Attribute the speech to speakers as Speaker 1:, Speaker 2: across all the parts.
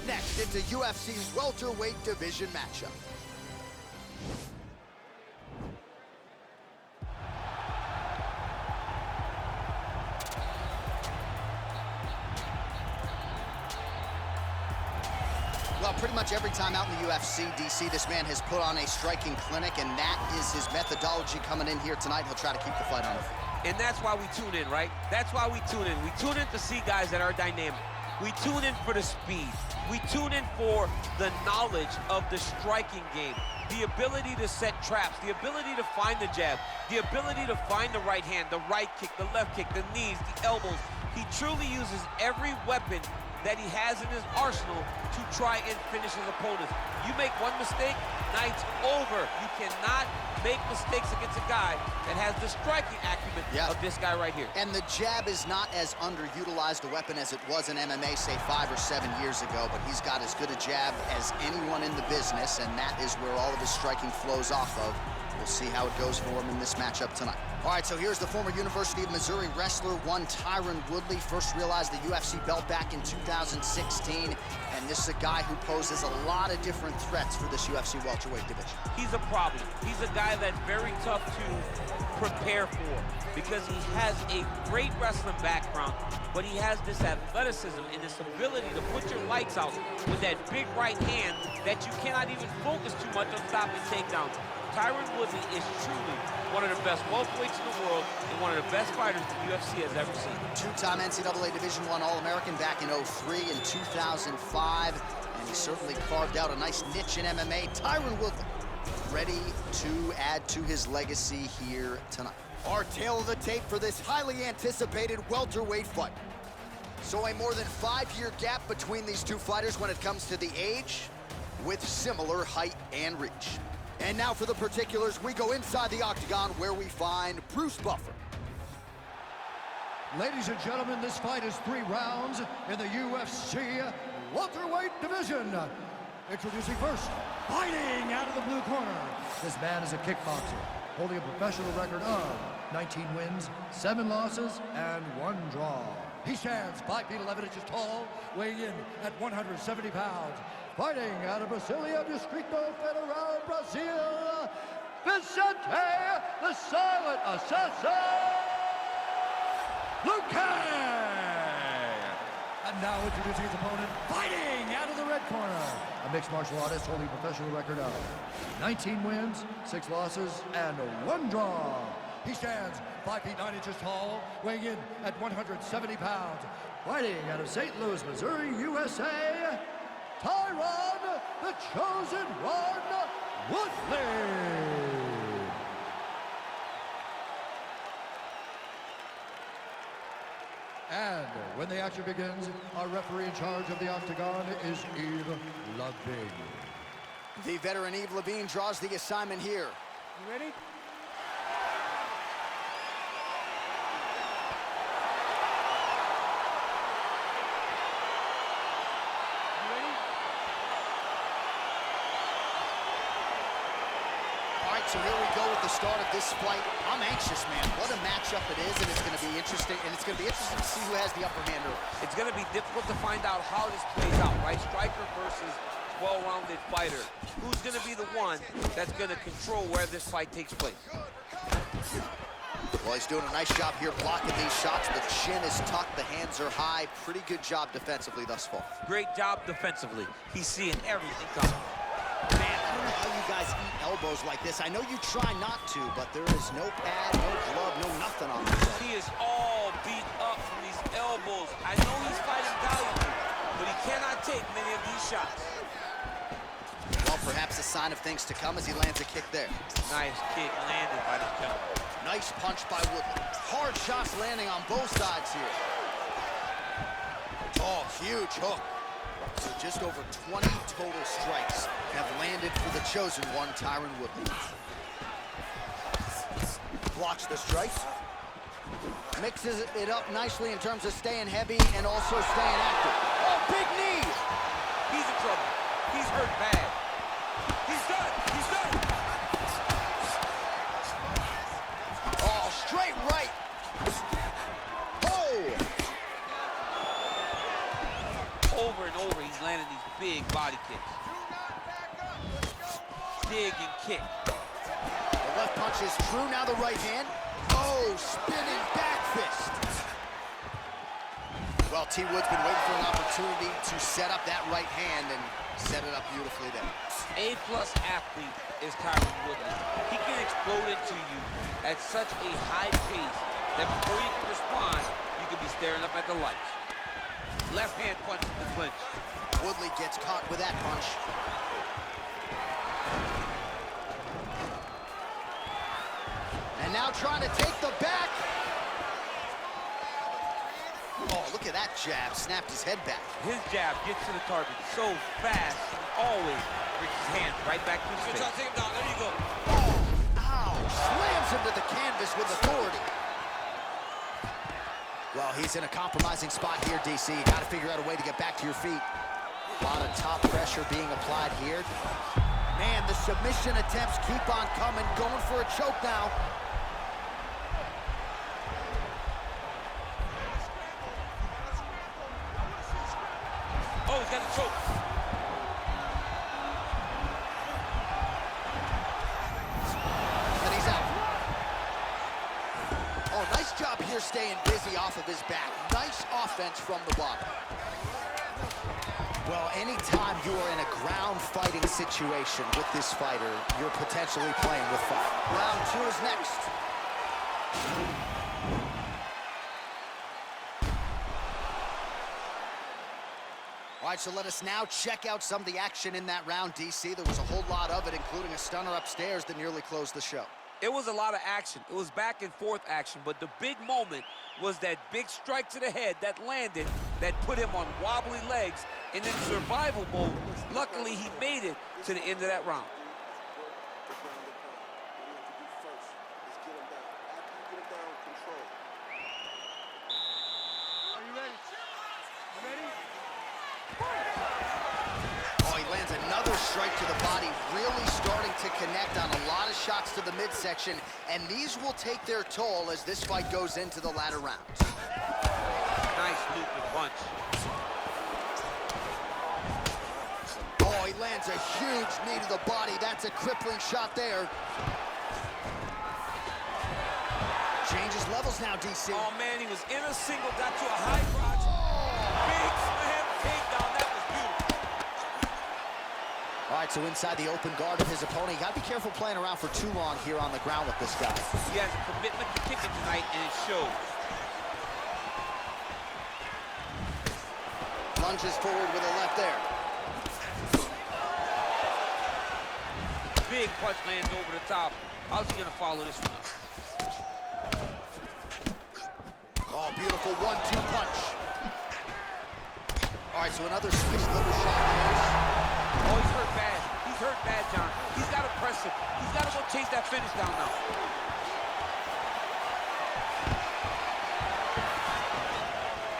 Speaker 1: next into UFC welterweight division matchup. Well, pretty much every time out in the UFC, DC, this man has put on a striking clinic, and that is his methodology coming in here tonight. He'll try to keep the fight on the field.
Speaker 2: And that's why we tune in, right? That's why we tune in. We tune in to see guys that are dynamic. We tune in for the speed. We tune in for the knowledge of the striking game, the ability to set traps, the ability to find the jab, the ability to find the right hand, the right kick, the left kick, the knees, the elbows. He truly uses every weapon that he has in his arsenal to try and finish his opponents. You make one mistake, night's over. You cannot make mistakes against a guy that has the striking acumen of this guy right here.
Speaker 1: And the jab is not as underutilized a weapon as it was in MMA, say 5 or 7 years ago, but he's got as good a jab as anyone in the business, and that is where all of his striking flows off of. We'll see how it goes for him in this matchup tonight. All right, so here's the former University of Missouri wrestler, one Tyron Woodley. First realized the UFC belt back in 2016, and this is a guy who poses a lot of different threats for this UFC welterweight division.
Speaker 2: He's a problem. He's a guy that's very tough to prepare for because he has a great wrestling background, but he has this athleticism and this ability to put your lights out with that big right hand that you cannot even focus too much on stopping takedowns. Tyron Woodley is truly one of the best welterweights in the world and one of the best fighters the UFC has ever seen.
Speaker 1: Two-time NCAA Division I All-American back in 03 and 2005, and he certainly carved out a nice niche in MMA. Tyron Woodley ready to add to his legacy here tonight. Our tale of the tape for this highly anticipated welterweight fight. So a more than 5-year gap between these two fighters when it comes to the age, with similar height and reach. And now for the particulars, we go inside the Octagon where we find Bruce Buffer.
Speaker 3: Ladies and gentlemen, this fight is 3 rounds in the UFC welterweight division. Introducing first, fighting out of the blue corner. This man is a kickboxer, holding a professional record of 19 wins, 7 losses, and 1 draw. He stands 5 feet 11 inches tall, weighing in at 170 pounds. Fighting out of Brasilia, Distrito Federal, Brazil, Vicente, the Silent Assassin, Luque! And now introducing his opponent, fighting out of the red corner. A mixed martial artist holding a professional record of 19 wins, 6 losses, and 1 draw. He stands 5 feet 9 inches tall, weighing in at 170 pounds. Fighting out of St. Louis, Missouri, USA, Tyron, the Chosen One, Woodley. And when the action begins, our referee in charge of the Octagon is Yves Levine.
Speaker 1: The veteran Yves Levine draws the assignment here.
Speaker 2: You ready?
Speaker 1: So here we go with the start of this fight. I'm anxious, man. What a matchup it is, and it's going to be interesting. And it's going to be interesting to see who has the upper hand.
Speaker 2: It's going to be difficult to find out how this plays out, right? Striker versus well-rounded fighter. Who's going to be the one that's going to control where this fight takes place?
Speaker 1: Well, he's doing a nice job here blocking these shots. The chin is tucked, the hands are high. Pretty good job defensively thus far.
Speaker 2: Great job defensively. He's seeing everything coming.
Speaker 1: Man, I don't know how you guys eat elbows like this. I know you try not to, but there is no pad, no glove, no nothing on this.
Speaker 2: He is all beat up from these elbows. I know he's fighting valiantly, but he cannot take many of these shots.
Speaker 1: Well, perhaps a sign of things to come as he lands a kick there.
Speaker 2: Nice kick landed by the counter.
Speaker 1: Nice punch by Woodley. Hard shots landing on both sides here. Oh, huge hook. So just over 20 total strikes have landed for the chosen one, Tyron Woodley. Blocks the strikes. Mixes it up nicely in terms of staying heavy and also staying active. Oh, big knee!
Speaker 2: He's in trouble. He's hurt bad. He's done. He's done.
Speaker 1: Oh, straight right. Oh!
Speaker 2: Over and over, he's landing these body kicks. Dig and kick.
Speaker 1: The left punch is true, now the right hand. Oh, spinning back fist. Well, T. Wood's been waiting for an opportunity to set up that right hand and set it up beautifully there.
Speaker 2: A-plus athlete is Tyron Woodley. He can explode into you at such a high pace that before you can respond, you could be staring up at the lights. Left hand punch in the clinch.
Speaker 1: Woodley gets caught with that punch. And now trying to take the back. Oh, look at that jab. Snapped his head back.
Speaker 2: His jab gets to the target so fast, always brings his hand right back to his face. Take him down. There you go.
Speaker 1: Oh, ow. Slams him to the canvas with authority. Well, he's in a compromising spot here, DC. You got to figure out a way to get back to your feet. A lot of top pressure being applied here. Man, the submission attempts keep on coming. Going for a choke now.
Speaker 2: Oh, he's got a choke.
Speaker 1: And he's out. Oh, nice job here staying busy off of his back. Nice offense from the bottom. Well, anytime you are in a ground fighting situation with this fighter, you're potentially playing with fire. Round 2 is next. All right, so let us now check out some of the action in that round, DC. There was a whole lot of it, including a stunner upstairs that nearly closed the show.
Speaker 2: It was a lot of action. It was back and forth action, but the big moment was that big strike to the head that landed, that put him on wobbly legs, and in survival mode, luckily he made it to the end of that round.
Speaker 1: Strike to the body, really starting to connect on a lot of shots to the midsection, and these will take their toll as this fight goes into the latter rounds.
Speaker 2: Nice looping punch.
Speaker 1: Oh, he lands a huge knee to the body. That's a crippling shot there. Changes levels now, DC.
Speaker 2: Oh, man, he was in a single, got to a high crotch. Big slam takedown. That was beautiful.
Speaker 1: All right, so inside the open guard of his opponent, you got to be careful playing around for too long here on the ground with this guy.
Speaker 2: He has a commitment to kicking tonight, and it shows.
Speaker 1: Lunges forward with a left there.
Speaker 2: Big punch lands over the top. How's he going to follow this one?
Speaker 1: Oh, beautiful 1-2 punch. All right, so another switch little shot there.
Speaker 2: Oh, he's hurt bad. He's hurt bad, John. He's got to press him. He's got to go chase that finish down now.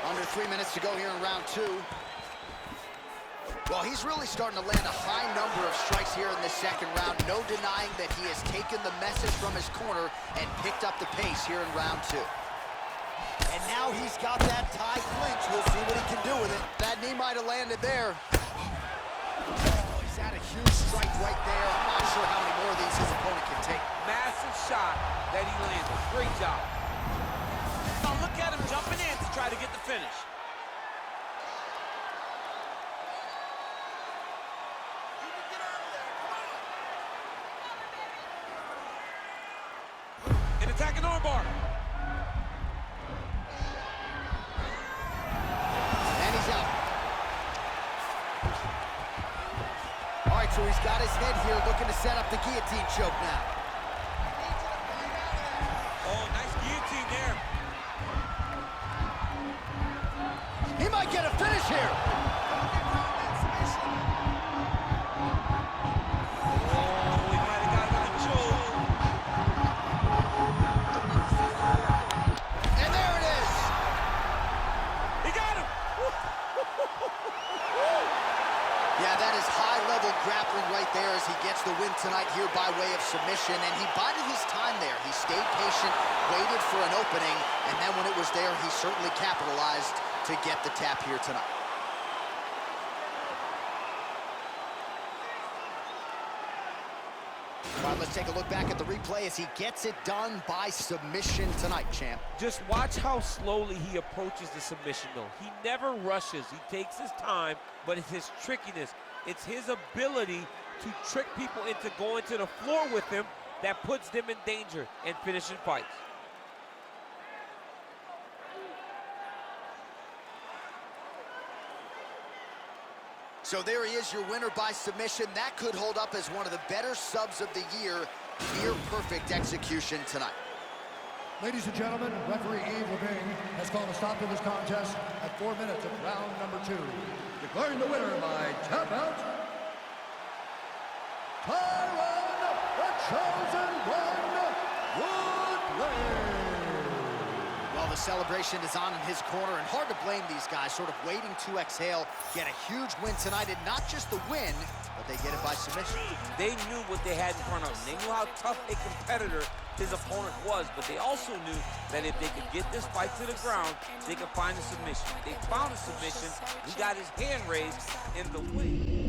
Speaker 1: Under 3 minutes to go here in round 2. Well, he's really starting to land a high number of strikes here in this second round. No denying that he has taken the message from his corner and picked up the pace here in round 2. And now he's got that tie clinch. We'll see what he can do with it. That knee might have landed there. Oh, he's had a huge strike right there. I'm not sure how many more of these his opponent can take.
Speaker 2: Massive shot that he landed. Great job. Now look at him jumping in to try to get the finish. An attacking armbar.
Speaker 1: And he's out. All right, so he's got his head here looking to set up the guillotine choke now.
Speaker 2: Oh, nice guillotine there.
Speaker 1: He might get a finish here.
Speaker 2: Oh, he might have got him with a choke.
Speaker 1: And there it is.
Speaker 2: He got him.
Speaker 1: Yeah, that is high-level grappling right there as he gets the win tonight here by way of submission. And he bided his time there. He stayed patient, waited for an opening, and then when it was there, he certainly capitalized to get the tap here tonight. All right, let's take a look back at the replay as he gets it done by submission tonight, champ.
Speaker 2: Just watch how slowly he approaches the submission, though. He never rushes. He takes his time, but it's his trickiness. It's his ability to trick people into going to the floor with him that puts them in danger and finishing fights.
Speaker 1: So there he is, your winner by submission. That could hold up as one of the better subs of the year. Near perfect execution tonight.
Speaker 3: Ladies and gentlemen, referee Yves Levine has called a stop to this contest at 4 minutes of round number 2. Declaring the winner by tap out, Tyron, the chosen one, Woodley.
Speaker 1: Well, the celebration is on in his corner, and hard to blame these guys, sort of waiting to exhale, get a huge win tonight, and not just the win, but they get it by submission.
Speaker 2: They knew what they had in front of them. They knew how tough a competitor his opponent was, but they also knew that if they could get this fight to the ground, they could find a submission. They found a submission. He got his hand raised in the way.